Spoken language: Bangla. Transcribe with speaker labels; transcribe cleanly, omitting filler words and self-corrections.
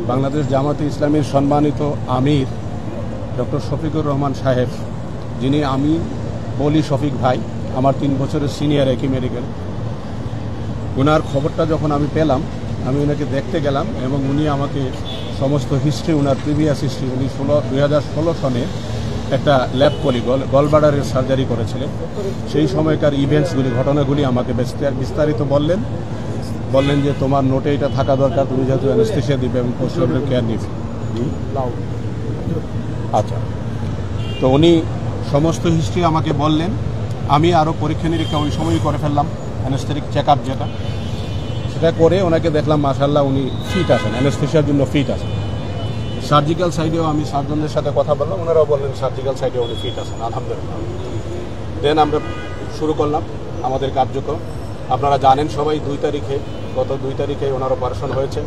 Speaker 1: বাংলাদেশ জামাতে ইসলামীর সম্মানিত আমির ডক্টর শফিকুর রহমান সাহেব, যিনি আমি বলি শফিক ভাই, আমার 3 বছরের সিনিয়র একই মেডিকেল, ওনার খবরটা যখন আমি পেলাম আমি ওনাকে দেখতে গেলাম এবং উনি আমাকে সমস্ত হিস্ট্রি, ওনার প্রিভিয়াস হিস্ট্রি, উনি 2016 সনে একটা ল্যাব কলি গলব্লাডারের সার্জারি করেছিলেন, সেই সময়কার ইভেন্টসগুলি, ঘটনাগুলি আমাকে বিস্তারিত বললেন যে তোমার নোটে এটা থাকা দরকার, তুমি যেহেতু অ্যানেস্থেসিয়া দিবে এবং পোস্টমর্টম কেয়ার নিবে। আচ্ছা, তো উনি সমস্ত হিস্ট্রি আমাকে বললেন। আমি আরও পরীক্ষা নিরীক্ষা ওই সময়ই করে ফেললাম, অ্যানেস্থেটিক চেক আপ যেটা, সেটা করে ওনাকে দেখলাম মাশাআল্লাহ উনি ফিট আছেন, অ্যানেস্থেসিয়ার জন্য ফিট আছেন। সার্জিক্যাল সাইডেও আমি সার্জনদের সাথে কথা বললাম, ওনারাও বললেন সার্জিক্যাল সাইডেও উনি ফিট আছেন, আলহামদুলিল্লাহ। দেন আমরা শুরু করলাম আমাদের কার্যক্রম। আপনারা জানেন সবাই গত 2 তারিখে ওনার অপারেশন হয়েছে।